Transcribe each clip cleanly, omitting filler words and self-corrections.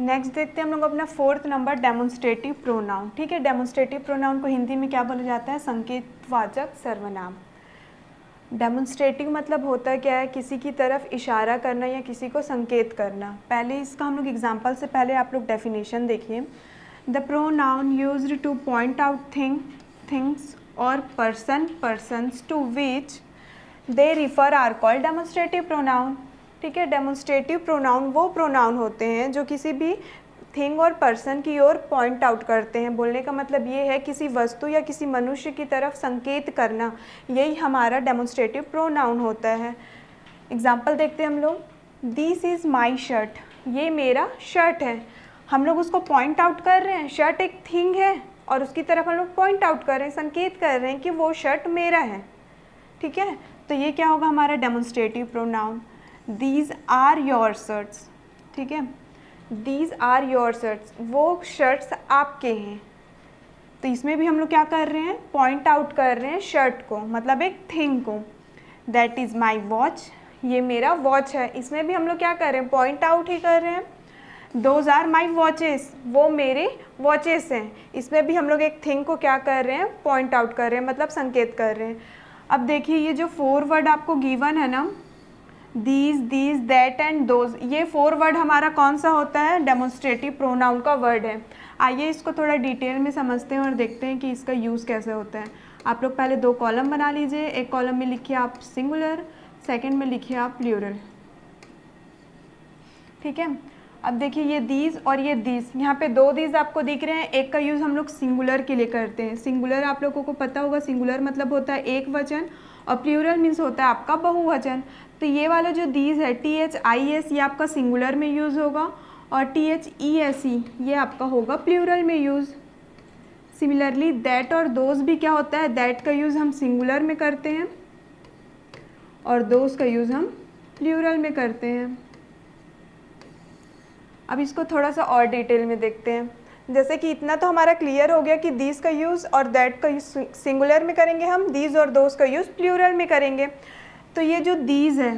Next देखते हैं हम लोग अपना 4th नंबर डेमोन्स्ट्रेटिव प्रोनाउन। ठीक है, डेमोन्स्ट्रेटिव प्रोनाउन को हिंदी में क्या बोला जाता है? संकेतवाचक सर्वनाम। डेमोन्स्ट्रेटिव मतलब होता क्या है? किसी की तरफ इशारा करना या किसी को संकेत करना। पहले इसका हम लोग एग्जाम्पल से पहले आप लोग डेफिनेशन देखिए। The pronoun used to point out things और persons to which they refer are called demonstrative pronoun. ठीक है, डेमोन्स्ट्रेटिव प्रोनाउन वो प्रोनाउन होते हैं जो किसी भी थिंग और पर्सन की ओर पॉइंट आउट करते हैं। बोलने का मतलब ये है किसी वस्तु या किसी मनुष्य की तरफ संकेत करना, यही हमारा डेमोन्स्ट्रेटिव प्रोनाउन होता है। एग्जाम्पल देखते हैं हम लोग। दिस इज़ माई शर्ट, ये मेरा शर्ट है। हम लोग उसको पॉइंट आउट कर रहे हैं। शर्ट एक थिंग है और उसकी तरफ हम लोग पॉइंट आउट कर रहे हैं, संकेत कर रहे हैं कि वो शर्ट मेरा है। ठीक है, तो ये क्या होगा हमारा demonstrative pronoun. These are your shirts. ठीक है, दीज आर योर शर्ट्स, वो शर्ट्स आपके हैं। तो इसमें भी हम लोग क्या कर रहे हैं? पॉइंट आउट कर रहे हैं शर्ट को, मतलब एक थिंग को। दैट इज़ माई वॉच, ये मेरा वॉच है। इसमें भी हम लोग क्या कर रहे हैं? पॉइंट आउट ही कर रहे हैं। दोज आर माई वॉचेस, वो मेरे वॉचेस हैं। इसमें भी हम लोग एक थिंग को क्या कर रहे हैं? पॉइंट आउट कर रहे हैं, मतलब संकेत कर रहे हैं। अब देखिए ये जो 4 वर्ड आपको गिवन है ना, दीज, दैट एंड दोज, ये 4 वर्ड हमारा कौन सा होता है? डेमोन्स्ट्रेटिव प्रोनाउन का वर्ड है। आइए इसको थोड़ा डिटेल में समझते हैं और देखते हैं कि इसका यूज़ कैसे होता है। आप लोग पहले 2 कॉलम बना लीजिए। एक कॉलम में लिखिए आप सिंगुलर, सेकंड में लिखिए आप प्लूरल। ठीक है, अब देखिए ये दीज और ये दीज, यहाँ पे 2 दीज आपको दिख रहे हैं। एक का यूज़ हम लोग सिंगुलर के लिए करते हैं। सिंगुलर आप लोगों को पता होगा, सिंगुलर मतलब होता है एक वचन और प्लूरल मीन्स होता है आपका बहुवचन। तो ये वाला जो दीज है, THIS, ये आपका सिंगुलर में यूज़ होगा और THESE ये आपका होगा प्लूरल में यूज़। सिमिलरली दैट और दोज भी क्या होता है? दैट का यूज़ हम सिंगुलर में करते हैं और दोज का यूज़ हम प्लूरल में करते हैं। अब इसको थोड़ा सा और डिटेल में देखते हैं। जैसे कि इतना तो हमारा क्लियर हो गया कि दीज का यूज़ और दैट का यूज़ सिंगुलर में करेंगे हम, दीज और दोज का यूज़ प्लूरल में करेंगे। तो ये जो दीज है,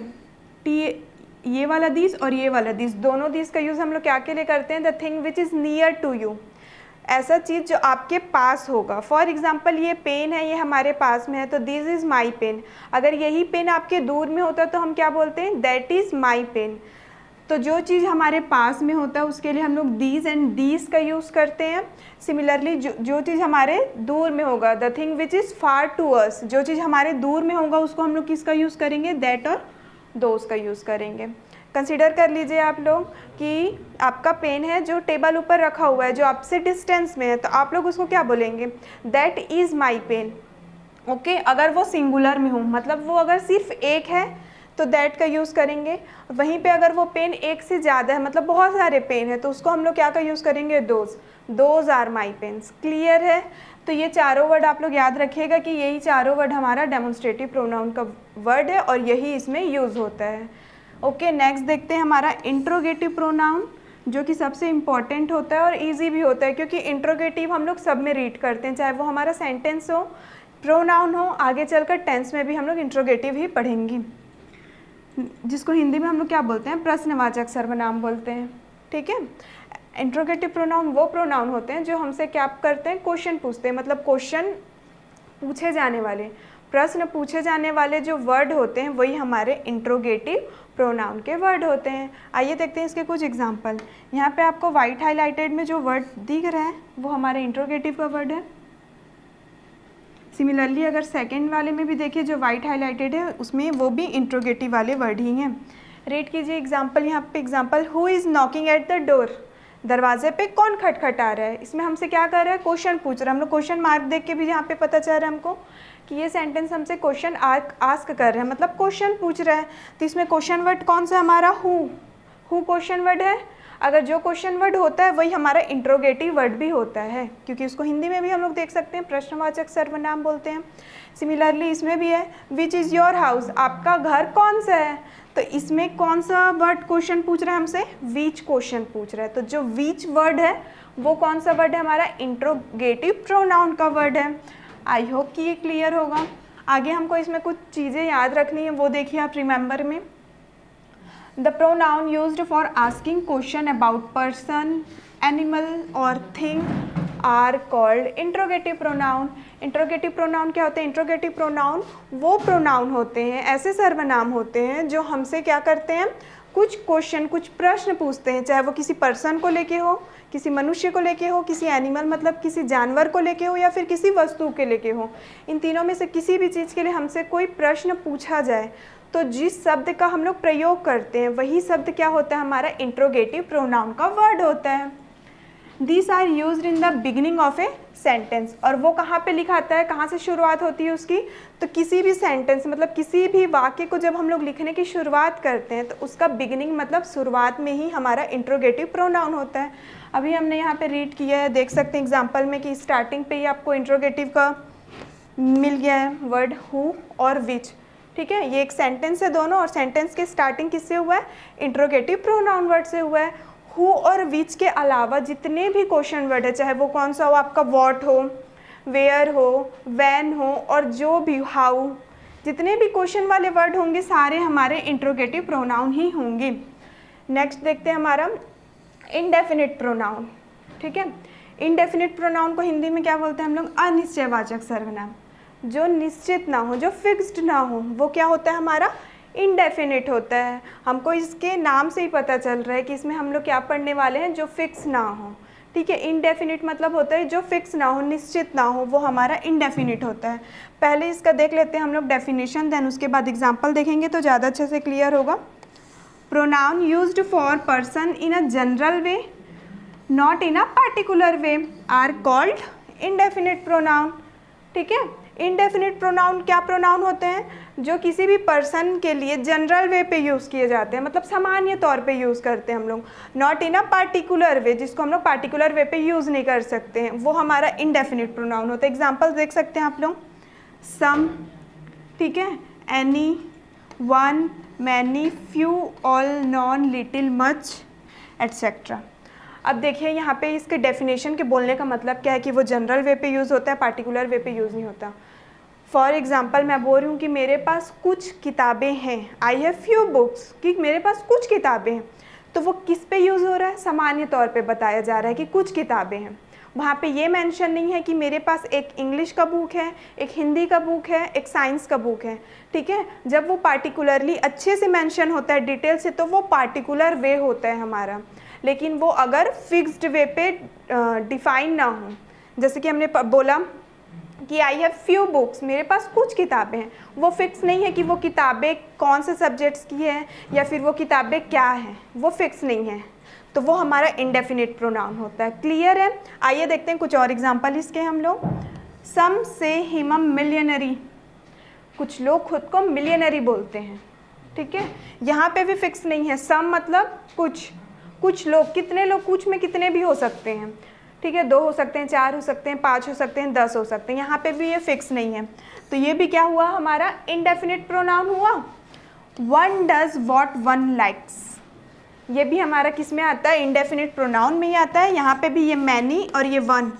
ये वाला दीज और ये वाला दीज, दोनों दीज का यूज़ हम लोग क्या के लिए करते हैं? The thing which is near to you, ऐसा चीज़ जो आपके पास होगा। फॉर एग्जाम्पल ये पेन है, ये हमारे पास में है, तो दिस इज़ माई पेन। अगर यही पेन आपके दूर में होता तो हम क्या बोलते हैं? That is my pen. तो जो चीज़ हमारे पास में होता है उसके लिए हम लोग दीज एंड दीज का यूज़ करते हैं। सिमिलरली जो चीज़ हमारे दूर में होगा, the thing which is far to us, जो चीज़ हमारे दूर में होगा उसको हम लोग किसका यूज़ करेंगे? दैट और दोज का यूज़ करेंगे। कंसिडर कर लीजिए आप लोग कि आपका पेन है जो टेबल ऊपर रखा हुआ है, जो आपसे डिस्टेंस में है, तो आप लोग उसको क्या बोलेंगे? That is my pen. Okay, अगर वो सिंगुलर में हो, मतलब वो अगर सिर्फ एक है तो दैट का यूज़ करेंगे। वहीं पे अगर वो पेन एक से ज़्यादा है, मतलब बहुत सारे पेन है, तो उसको हम लोग क्या का यूज़ करेंगे? Those are my pens. Clear है? तो ये चारों वर्ड आप लोग याद रखिएगा कि यही चारों वर्ड हमारा डेमोन्स्ट्रेटिव प्रोनाउन का वर्ड है और यही इसमें यूज़ होता है। ओके, नेक्स्ट देखते हैं हमारा इंट्रोगेटिव प्रोनाउन, जो कि सबसे इम्पॉर्टेंट होता है और ईजी भी होता है, क्योंकि इंट्रोगेटिव हम लोग सब में रीड करते हैं, चाहे वो हमारा सेंटेंस हो, प्रोनाउन हो। आगे चलकर टेंस में भी हम लोग इंट्रोगेटिव ही पढ़ेंगे, जिसको हिंदी में हम लोग क्या बोलते हैं? प्रश्नवाचक सर्वनाम बोलते हैं। ठीक है, इंट्रोगेटिव प्रोनाउन वो प्रोनाउन होते हैं जो हमसे क्या करते हैं? क्वेश्चन पूछते हैं, मतलब क्वेश्चन पूछे जाने वाले, प्रश्न पूछे जाने वाले जो वर्ड होते हैं वही हमारे इंट्रोगेटिव प्रोनाउन के वर्ड होते हैं। आइए देखते हैं इसके कुछ एग्जाम्पल। यहाँ पे आपको वाइट हाईलाइटेड में जो वर्ड दिख रहा है वो हमारे इंट्रोगेटिव का वर्ड है। सिमिलरली अगर सेकंड वाले में भी देखिए जो वाइट हाईलाइटेड है उसमें वो भी इंट्रोगेटिव वाले वर्ड ही हैं। रीड कीजिए एग्जाम्पल। यहाँ पे example, who is knocking at the door, दरवाजे पे कौन खटखटा रहा है। इसमें हमसे क्या कर रहा है? क्वेश्चन पूछ रहा है। हम लोग क्वेश्चन मार्क देख के भी यहाँ पे पता चल रहा है हमको कि ये सेंटेंस हमसे क्वेश्चन आस्क कर रहे हैं, मतलब क्वेश्चन पूछ रहा है। तो इसमें क्वेश्चन वर्ड कौन सा हमारा? हु क्वेश्चन वर्ड है। अगर जो क्वेश्चन वर्ड होता है वही हमारा इंट्रोगेटिव वर्ड भी होता है, क्योंकि उसको हिंदी में भी हम लोग देख सकते हैं प्रश्नवाचक सर्वनाम बोलते हैं। सिमिलरली इसमें भी है, विच इज़ योर हाउस, आपका घर कौन सा है। तो इसमें कौन सा वर्ड क्वेश्चन पूछ रहा है हमसे? विच क्वेश्चन पूछ रहा है। तो जो विच वर्ड है वो कौन सा वर्ड है? हमारा इंट्रोगेटिव प्रोनाउन का वर्ड है। आई होप कि ये क्लियर होगा। आगे हमको इसमें कुछ चीज़ें याद रखनी है, वो देखिए आप रिमेंबर में। The pronoun used for asking question about person, animal और thing are called interrogative pronoun. Interrogative pronoun क्या होते हैं? इंट्रोगेटिव प्रोनाउन वो प्रोनाउन होते हैं, ऐसे सर्वनाम होते हैं जो हमसे क्या करते हैं, कुछ क्वेश्चन, कुछ प्रश्न पूछते हैं, चाहे वो किसी पर्सन को लेके हो, किसी मनुष्य को लेके हो, किसी एनिमल मतलब किसी जानवर को लेके हो, या फिर किसी वस्तु के लेके हो। इन तीनों में से किसी भी चीज़ के लिए हमसे कोई प्रश्न पूछा जाए तो जिस शब्द का हम लोग प्रयोग करते हैं वही शब्द क्या होता है? हमारा इंट्रोगेटिव प्रोनाउन का वर्ड होता है। These are used in the beginning of a sentence। और वो कहाँ पे लिखा आता है, कहाँ से शुरुआत होती है उसकी? तो किसी भी सेंटेंस मतलब किसी भी वाक्य को जब हम लोग लिखने की शुरुआत करते हैं तो उसका बिगिनिंग मतलब शुरुआत में ही हमारा इंट्रोगेटिव प्रोनाउन होता है। अभी हमने यहाँ पे रीड किया है, देख सकते हैं एग्जाम्पल में कि स्टार्टिंग पे ही आपको इंट्रोगेटिव का मिल गया है वर्ड हु और विच। ठीक है, ये एक सेंटेंस है दोनों, और सेंटेंस के स्टार्टिंग किससे हुआ है? इंट्रोगेटिव प्रोनाउन वर्ड से हुआ है। हु और विच के अलावा जितने भी क्वेश्चन वर्ड है, चाहे वो कौन सा हो, आपका व्हाट हो, वेयर हो, व्हेन हो, और जो भी हाउ, जितने भी क्वेश्चन वाले वर्ड होंगे सारे हमारे इंट्रोगेटिव प्रोनाउन ही होंगे। नेक्स्ट देखते हैं हमारा इनडेफिनिट प्रोनाउन। ठीक है, इनडेफिनिट प्रोनाउन को हिंदी में क्या बोलते हैं हम लोग? अनिश्चयवाचक सर्वनाम। जो निश्चित ना हो, जो फिक्स्ड ना हो, वो क्या होता है हमारा? इनडेफिनिट होता है। हमको इसके नाम से ही पता चल रहा है कि इसमें हम लोग क्या पढ़ने वाले हैं, जो फिक्स ना हो। ठीक है, इनडेफिनिट मतलब होता है जो फिक्स ना हो, निश्चित ना हो, वो हमारा इनडेफिनिट होता है। पहले इसका देख लेते हैं हम लोग डेफिनेशन, देन उसके बाद एग्जाम्पल देखेंगे तो ज़्यादा अच्छे से क्लियर होगा। Pronoun used for person in a general way not in a particular way are called indefinite pronoun. ठीक है, इनडेफिनिट प्रोनाउन क्या प्रोनाउन होते हैं? जो किसी भी पर्सन के लिए जनरल वे पे यूज़ किए जाते हैं, मतलब सामान्य तौर पे यूज़ करते हैं हम लोग। नॉट इन अ पार्टिकुलर वे, जिसको हम लोग पार्टिकुलर वे पे यूज़ नहीं कर सकते हैं, वो हमारा इनडेफिनिट प्रोनाउन होता है। एग्जाम्पल देख सकते हैं आप लोग, सम, ठीक है, any, one, many, few, all, non, little, much, etcetera. अब देखिए यहाँ पे इसके डेफिनेशन के बोलने का मतलब क्या है कि वो जनरल वे पे यूज़ होता है, पार्टिकुलर वे पे यूज़ नहीं होता। फॉर एग्जाम्पल मैं बोल रही हूँ कि मेरे पास कुछ किताबें हैं, आई हैव फ्यू बुक्स, कि मेरे पास कुछ किताबें हैं, तो वो किस पे यूज़ हो रहा है? सामान्य तौर पे बताया जा रहा है कि कुछ किताबें हैं। वहाँ पे ये मेंशन नहीं है कि मेरे पास एक इंग्लिश का बुक है, एक हिंदी का बुक है, एक साइंस का बुक है। ठीक है, जब वो पार्टिकुलरली अच्छे से मेंशन होता है डिटेल से, तो वो पार्टिकुलर वे होता है हमारा। लेकिन वो अगर फिक्स्ड वे पे डिफाइन ना हो, जैसे कि हमने बोला कि आई हैव फ्यू बुक्स, मेरे पास कुछ किताबें हैं, वो फिक्स नहीं है कि वो किताबें कौन से सब्जेक्ट्स की हैं या फिर वो किताबें क्या हैं, वो फिक्स नहीं है, तो वो हमारा इंडेफिनिट प्रोनाउन होता है। क्लियर है? आइए देखते हैं कुछ और एग्जांपल इसके हम लोग। सम से हिम मिलियनरी, कुछ लोग खुद को मिलियनरी बोलते हैं। ठीक है, यहाँ पे भी फिक्स नहीं है, सम मतलब कुछ लोग, कितने लोग, कुछ में कितने भी हो सकते हैं। ठीक है, 2 हो सकते हैं, 4 हो सकते हैं, 5 हो सकते हैं, 10 हो सकते हैं, यहाँ पे भी ये फिक्स नहीं है, तो ये भी क्या हुआ? हमारा इंडेफिनिट प्रोनाउन हुआ। One does what one likes, ये भी हमारा किस में आता है? इंडेफिनिट प्रोनाउन में ही आता है। यहाँ पे भी ये मैनी और ये वन,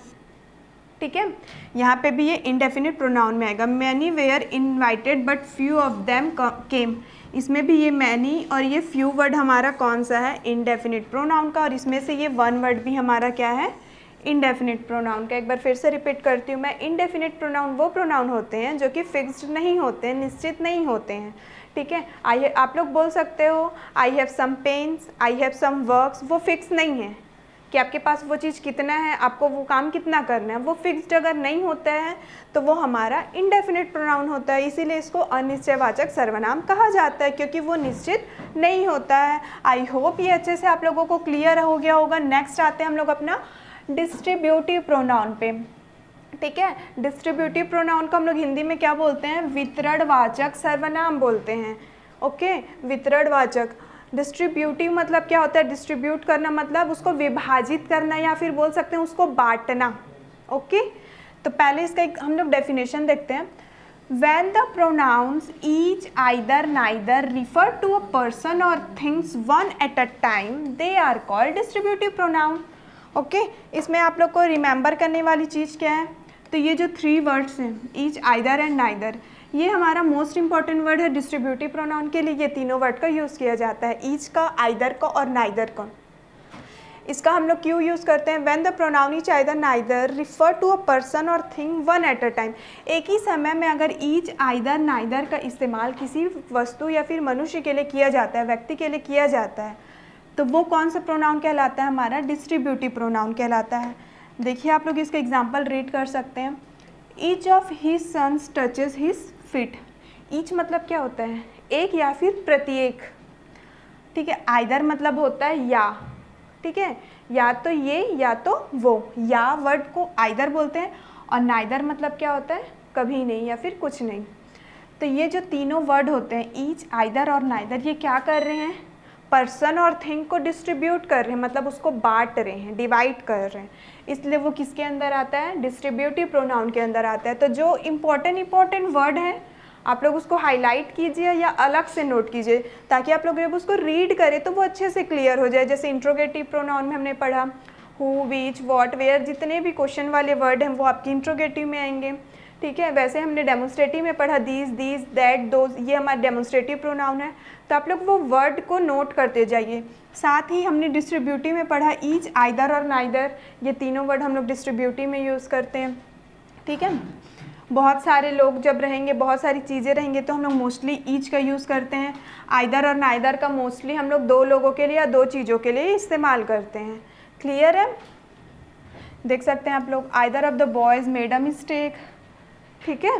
ठीक है, यहाँ पे भी ये इंडेफिनिट प्रोनाउन में आएगा। Many were invited but few of them came, इसमें भी ये मैनी और ये फ्यू वर्ड हमारा कौन सा है? इंडेफिनिट प्रोनाउन का, और इसमें से ये वन वर्ड भी हमारा क्या है? इंडेफिनिट प्रोनाउन का। एक बार फिर से रिपीट करती हूँ मैं, इंडेफिनिट प्रोनाउन वो प्रोनाउन होते हैं जो कि फिक्स्ड नहीं होते हैं, निश्चित नहीं होते हैं। ठीक है, आप लोग बोल सकते हो I have some pens, I have some works, वो फिक्स नहीं है कि आपके पास वो चीज़ कितना है, आपको वो काम कितना करना है, वो फिक्स्ड अगर नहीं होता है तो वो हमारा इंडेफिनिट प्रोनाउन होता है। इसीलिए इसको अनिश्चयवाचक सर्वनाम कहा जाता है, क्योंकि वो निश्चित नहीं होता है। आई होप ये अच्छे से आप लोगों को क्लियर हो गया होगा। नेक्स्ट आते हैं हम लोग अपना डिस्ट्रीब्यूटिव प्रोनाउन पे। ठीक है, डिस्ट्रीब्यूटिव प्रोनाउन को हम लोग हिंदी में क्या बोलते हैं? वितरणवाचक सर्वनाम बोलते हैं। ओके, वितरणवाचक। डिस्ट्रीब्यूटिव मतलब क्या होता है? डिस्ट्रीब्यूट करना मतलब उसको विभाजित करना, या फिर बोल सकते हैं उसको बांटना। ओके, तो पहले इसका एक हम लोग डेफिनेशन देखते हैं। When the pronouns each, either, neither refer to a person or things one at a time, they are called distributive pronoun. Okay, इसमें आप लोग को रिमेंबर करने वाली चीज़ क्या है? तो ये जो 3 वर्ड्स हैं, ईच, आइदर एंड नाइदर, ये हमारा मोस्ट इंपॉर्टेंट वर्ड है डिस्ट्रीब्यूटिव प्रोनाउन के लिए। ये तीनों वर्ड का यूज़ किया जाता है, ईच का, आइदर का और नाइदर का। इसका हम लोग क्यों यूज़ करते हैं? When the pronoun each either neither refer to a person और thing one at a time. एक ही समय में अगर ईच, आइदर, नाइदर का इस्तेमाल किसी वस्तु या फिर मनुष्य के लिए किया जाता है, व्यक्ति के लिए किया जाता है, तो वो कौन सा प्रोनाउन कहलाता है? हमारा डिस्ट्रीब्यूटिव प्रोनाउन कहलाता है। देखिए आप लोग इसका एग्जाम्पल रीड कर सकते हैं। Each of his sons touches his feet. Each मतलब क्या होता है? एक या फिर प्रत्येक, ठीक है। आइदर मतलब होता है या, ठीक है, या तो ये या तो वो, या वर्ड को आइदर बोलते हैं। और नाइदर मतलब क्या होता है? कभी नहीं या फिर कुछ नहीं। तो ये जो तीनों वर्ड होते हैं, ईच, आइदर और नाइदर, ये क्या कर रहे हैं? पर्सन और थिंग को डिस्ट्रीब्यूट कर रहे हैं, मतलब उसको बांट रहे हैं, डिवाइड कर रहे हैं, इसलिए वो किसके अंदर आता है? डिस्ट्रीब्यूटिव प्रोनाउन के अंदर आता है। तो जो इम्पॉर्टेंट वर्ड है आप लोग उसको हाईलाइट कीजिए या अलग से नोट कीजिए, ताकि आप लोग जब उसको रीड करें तो वो अच्छे से क्लियर हो जाए। जैसे इंट्रोगेटिव प्रोनाउन में हमने पढ़ा हु, विच, व्हाट, वेयर, जितने भी क्वेश्चन वाले वर्ड हैं वो आपकी इंट्रोगेटिव में आएंगे, ठीक है। वैसे हमने डेमोन्स्ट्रेटिव में पढ़ा दीज, दैट, दोज, ये हमारा डेमोन्स्ट्रेटिव प्रोनाउन है। तो आप लोग वो वर्ड को नोट करते जाइए। साथ ही हमने डिस्ट्रीब्यूटिव में पढ़ा ईच, आइदर और नाइदर, ये तीनों वर्ड हम लोग डिस्ट्रीब्यूटिव में यूज़ करते हैं, ठीक है। बहुत सारे लोग जब रहेंगे, बहुत सारी चीज़ें रहेंगे, तो हम लोग मोस्टली ईच का यूज़ करते हैं। आइदर और नाइदर का मोस्टली हम लोग दो लोगों के लिए या दो चीज़ों के लिए इस्तेमाल करते हैं। क्लियर है? देख सकते हैं आप लोग, either of the boys made a mistake, ठीक है।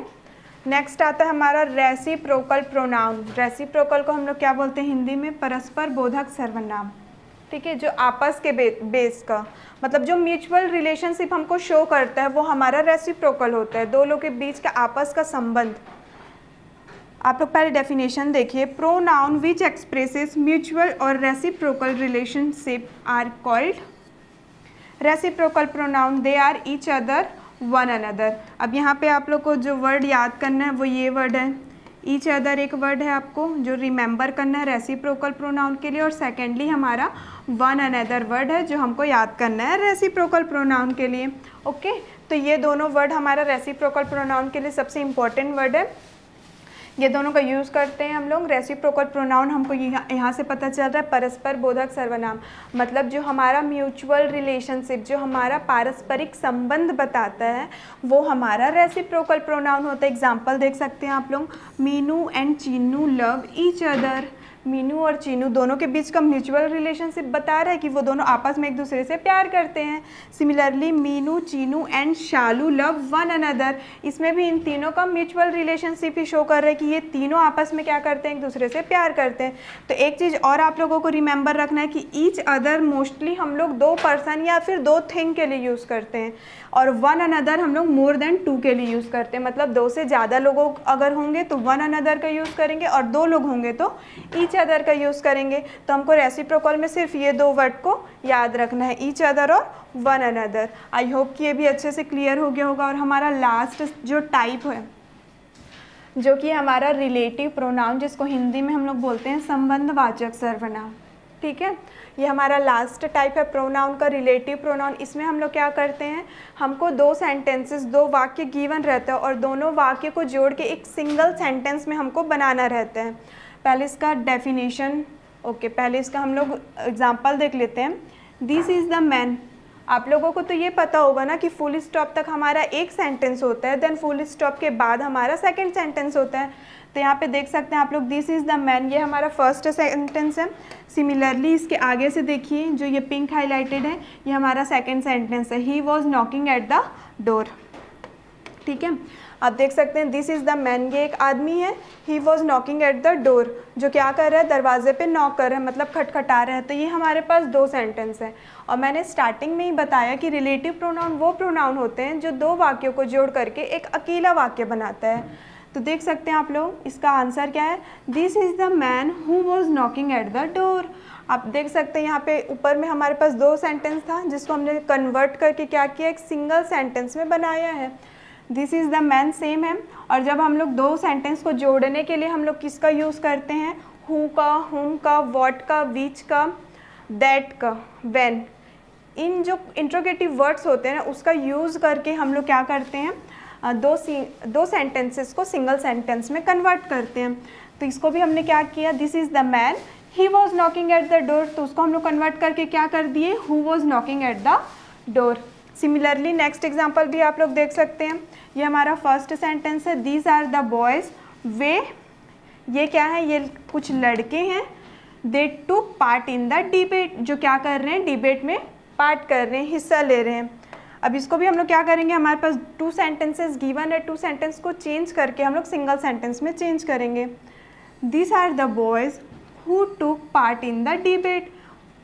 नेक्स्ट आता है हमारा रेसिप्रोकल प्रोनाउन। रेसिप्रोकल को हम लोग क्या बोलते हैं हिंदी में? परस्पर बोधक सर्वनाम, ठीक है। जो आपस के बेस का, मतलब जो म्यूचुअल रिलेशनशिप हमको शो करता है वो हमारा रेसिप्रोकल होता है, दो लोगों के बीच का आपस का संबंध। आप लोग पहले डेफिनेशन देखिए। प्रोनाउन विच एक्सप्रेसेस म्यूचुअल और reciprocal relationship are called reciprocal pronoun. They are each other, one another. अब यहाँ पे आप लोग को जो वर्ड याद करना है वो ये वर्ड है। ईच अदर एक वर्ड है आपको जो रिमेंबर करना है रेसिप्रोकल प्रोनाउन के लिए, और सेकेंडली हमारा वन अनदर वर्ड है जो हमको याद करना है रेसिप्रोकल प्रोनाउन के लिए। ओके, तो ये दोनों वर्ड हमारा रेसिप्रोकल प्रोनाउन के लिए सबसे इम्पोर्टेंट वर्ड है। ये दोनों का यूज़ करते हैं हम लोग। रेसिप्रोकल प्रोनाउन हमको यहाँ से पता चल रहा है परस्पर बोधक सर्वनाम, मतलब जो हमारा म्यूचुअल रिलेशनशिप, जो हमारा पारस्परिक संबंध बताता है वो हमारा रेसिप्रोकल प्रोनाउन होता है। एग्जाम्पल देख सकते हैं आप लोग, Meenu and Chinu love each other. Meenu और चीनू दोनों के बीच का म्यूचुअल रिलेशनशिप बता रहा है कि वो दोनों आपस में एक दूसरे से प्यार करते हैं। Similarly Meenu, Chinu and Shalu love one another, इसमें भी इन तीनों का म्यूचुअल रिलेशनशिप ही शो कर रहा है कि ये तीनों आपस में क्या करते हैं? एक दूसरे से प्यार करते हैं। तो एक चीज़ और आप लोगों को रिमेंबर रखना है कि ईच अदर मोस्टली हम लोग दो पर्सन या फिर दो थिंग के लिए यूज़ करते हैं, और वन अनदर हम लोग मोर देन टू के लिए यूज़ करते हैं। मतलब दो से ज़्यादा लोग अगर होंगे तो वन अनदर का यूज़ करेंगे, और दो लोग होंगे तो ईच अदर का यूज़ करेंगे। तो हमको रेसिप्रोकल में सिर्फ ये दो वर्ड को याद रखना है, ईच अदर और वन अनदर। आई होप कि ये भी अच्छे से क्लियर हो गया होगा। और हमारा लास्ट जो टाइप है जो कि हमारा रिलेटिव प्रोनाउन, जिसको हिंदी में हम लोग बोलते हैं संबंधवाचक सर्वनाम, ठीक है। ये हमारा लास्ट टाइप है प्रोनाउन का, रिलेटिव प्रोनाउन। इसमें हम लोग क्या करते हैं, हमको दो सेंटेंसेस, दो वाक्य गिवन रहता है और दोनों वाक्य को जोड़ के एक सिंगल सेंटेंस में हमको बनाना रहता है। पहले इसका डेफिनेशन, ओके, पहले इसका हम लोग एग्जाम्पल देख लेते हैं। This is the man. आप लोगों को तो ये पता होगा ना कि फुल स्टॉप तक हमारा एक सेंटेंस होता है, देन फुल स्टॉप के बाद हमारा सेकंड सेंटेंस होता है। तो यहाँ पे देख सकते हैं आप लोग, दिस इज़ द मैन, ये हमारा फर्स्ट सेंटेंस है। सिमिलरली इसके आगे से देखिए, जो ये पिंक हाईलाइटेड है ये हमारा सेकंड सेंटेंस है। ही was knocking at the door, ठीक है। आप देख सकते हैं दिस इज़ द मैन, ये एक आदमी है। ही was knocking at the door, जो क्या कर रहा है, दरवाजे पे नॉक कर रहा है, मतलब खटखटा रहा है। तो ये हमारे पास दो सेंटेंस है। और मैंने स्टार्टिंग में ही बताया कि रिलेटिव प्रोनाउन वो प्रोनाउन होते हैं जो दो वाक्यों को जोड़ करके एक अकेला वाक्य बनाता है। तो देख सकते हैं आप लोग, इसका आंसर क्या है, this is the man who was knocking at the door. आप देख सकते हैं यहाँ पे ऊपर में हमारे पास दो सेंटेंस था जिसको हमने कन्वर्ट करके क्या किया, एक सिंगल सेंटेंस में बनाया है। This is the man same है। और जब हम लोग दो सेंटेंस को जोड़ने के लिए हम लोग किसका यूज़ करते हैं, हु का, हुम का, व्हाट का, विच का, दैट का, व्हेन। इन जो इंट्रोगेटिव वर्ड्स होते हैं ना उसका यूज़ करके हम लोग क्या करते हैं, दो सेंटेंसेस को सिंगल सेंटेंस में कन्वर्ट करते हैं। तो इसको भी हमने क्या किया, this is the man he was knocking at the door, तो उसको हम लोग कन्वर्ट करके क्या कर दिए, who was knocking at the door. Similarly next example भी आप लोग देख सकते हैं। ये हमारा फर्स्ट सेंटेंस है, दीज आर द बॉयज़, वे, ये क्या है, ये कुछ लड़के हैं, they took part in the debate, जो क्या कर रहे हैं, डिबेट में पार्ट कर रहे हैं, हिस्सा ले रहे हैं। अब इसको भी हम लोग क्या करेंगे, हमारे पास 2 सेंटेंसेस गिवन है, 2 सेंटेंस को चेंज करके हम लोग सिंगल सेंटेंस में चेंज करेंगे। This are the boys who took part in the debate,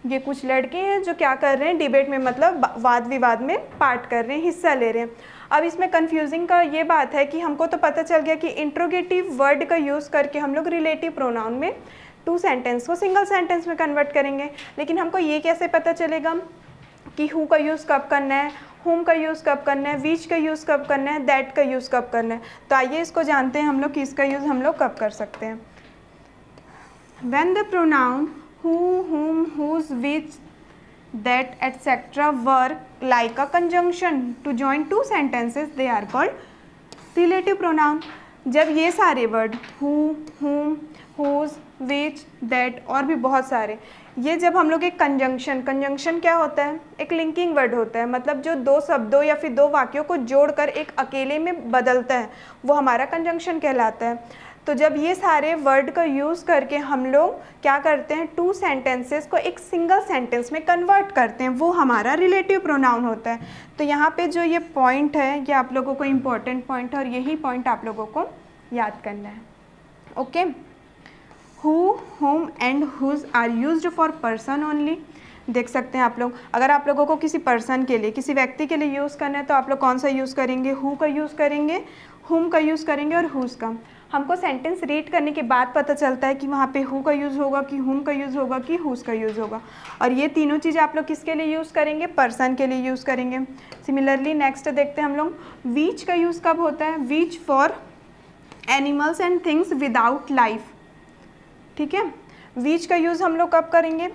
ये कुछ लड़के हैं जो क्या कर रहे हैं, डिबेट में मतलब वाद विवाद में पार्ट कर रहे हैं, हिस्सा ले रहे हैं। अब इसमें कंफ्यूजिंग का ये बात है कि हमको तो पता चल गया कि इंट्रोगेटिव वर्ड का यूज़ करके हम लोग रिलेटिव प्रोनाउन में 2 सेंटेंस को सिंगल सेंटेंस में कन्वर्ट करेंगे, लेकिन हमको ये कैसे पता चलेगा कि हु का यूज़ कब करना है, हुम का यूज़ कब करना है, विच का यूज़ कब करना है, दैट का यूज़ कब करना है। तो आइए इसको जानते हैं हम लोग कि इसका यूज़ हम लोग कब कर सकते हैं। When the pronoun who, whom, whose, which, that, etc. work like a conjunction to join 2 sentences, they are called relative pronoun। जब ये सारे word who, whom, whose, which, that और भी बहुत सारे, ये जब हम लोग एक कंजंक्शन क्या होता है, एक लिंकिंग वर्ड होता है, मतलब जो 2 शब्दों या फिर 2 वाक्यों को जोड़कर एक अकेले में बदलता है, वो हमारा कंजंक्शन कहलाता है। तो जब ये सारे वर्ड का यूज़ करके हम लोग क्या करते हैं, 2 सेंटेंसेस को एक सिंगल सेंटेंस में कन्वर्ट करते हैं, वो हमारा रिलेटिव प्रोनाउन होता है। तो यहाँ पे जो ये पॉइंट है, ये आप लोगों को इम्पोर्टेंट पॉइंट है और यही पॉइंट आप लोगों को याद करना है। Okay, who, whom and whose are used for person only. देख सकते हैं आप लोग, अगर आप लोगों को किसी पर्सन के लिए, किसी व्यक्ति के लिए यूज़ करना है तो आप लोग कौन सा यूज़ करेंगे, हु का यूज़ करेंगे, हुम का यूज़ करेंगे और हुज का। हमको सेंटेंस रीड करने के बाद पता चलता है कि वहाँ पे हु का यूज़ होगा, कि हुम का यूज़ होगा, कि हुज का यूज़ होगा। और ये तीनों चीज़ें आप लोग किसके लिए यूज़ करेंगे, पर्सन के लिए यूज़ करेंगे। सिमिलरली नेक्स्ट देखते हैं हम लोग, विच का यूज़ कब होता है, which for animals and things without life. ठीक है, विच का यूज़ हम लोग कब करेंगे,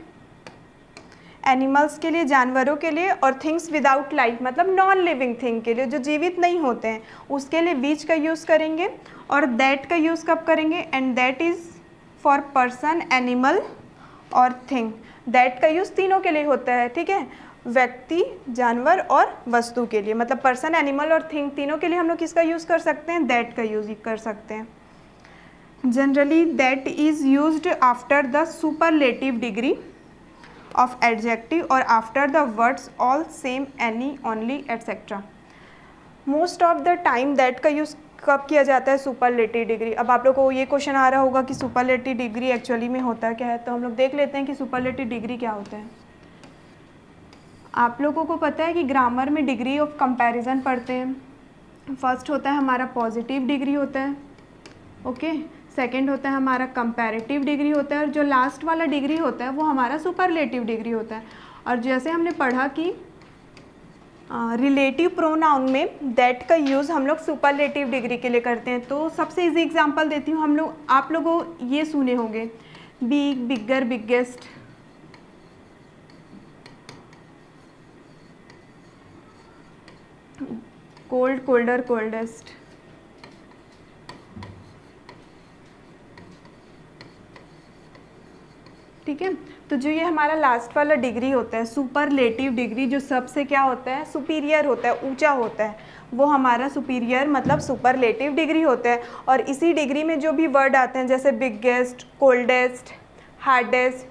एनिमल्स के लिए, जानवरों के लिए, और थिंग्स विदाउट लाइफ मतलब नॉन लिविंग थिंग के लिए, जो जीवित नहीं होते हैं, उसके लिए विच का यूज़ करेंगे। और दैट का यूज़ कब करेंगे, and that is for person, animal और थिंग। दैट का यूज़ तीनों के लिए होता है, ठीक है, व्यक्ति, जानवर और वस्तु के लिए, मतलब पर्सन, एनिमल और थिंग तीनों के लिए हम लोग किसका यूज़ कर सकते हैं, दैट का यूज़ कर सकते हैं। Generally that is used after the superlative degree of adjective or after the words all, same, any, only, etc. Most of the time that का यूज़ कब किया जाता है, सुपरलेटिव डिग्री। अब आप लोगों को ये क्वेश्चन आ रहा होगा कि सुपरलेटिव डिग्री एक्चुअली में होता क्या है, तो हम लोग देख लेते हैं कि सुपरलेटिव डिग्री क्या होता है। आप लोगों को पता है कि ग्रामर में डिग्री ऑफ कंपैरिजन पढ़ते हैं। फर्स्ट होता है हमारा पॉजिटिव डिग्री होता है, ओके, सेकंड होता है हमारा कंपैरेटिव डिग्री होता है, और जो लास्ट वाला डिग्री होता है वो हमारा सुपरलेटिव डिग्री होता है। और जैसे हमने पढ़ा कि रिलेटिव प्रोनाउन में दैट का यूज़ हम लोग सुपरलेटिव डिग्री के लिए करते हैं। तो सबसे इजी एग्जांपल देती हूँ, हम लोग, आप लोगों ये सुने होंगे, बिग, बिगर, बिगेस्ट, कोल्ड, कोल्डर, कोल्डेस्ट। ठीक है, तो जो ये हमारा लास्ट वाला डिग्री होता है, सुपरलेटिव डिग्री, जो सबसे क्या होता है, सुपीरियर होता है, ऊंचा होता है, वो हमारा सुपीरियर मतलब सुपरलेटिव डिग्री होता है। और इसी डिग्री में जो भी वर्ड आते हैं, जैसे बिगेस्ट, कोल्डेस्ट, हार्डेस्ट,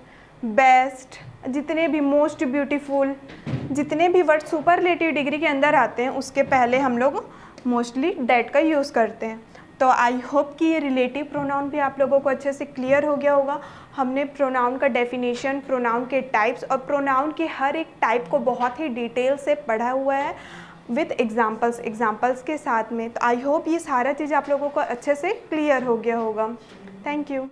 बेस्ट, जितने भी, मोस्ट ब्यूटीफुल, जितने भी वर्ड सुपरलेटिव डिग्री के अंदर आते हैं, उसके पहले हम लोग मोस्टली दैट का यूज़ करते हैं। तो आई होप कि ये रिलेटिव प्रोनाउन भी आप लोगों को अच्छे से क्लियर हो गया होगा। हमने प्रोनाउन का डेफिनेशन, प्रोनाउन के टाइप्स और प्रोनाउन के हर एक टाइप को बहुत ही डिटेल से पढ़ा हुआ है विद एग्जाम्पल्स के साथ में। तो आई होप ये सारा चीज़ आप लोगों को अच्छे से क्लियर हो गया होगा। Thank you.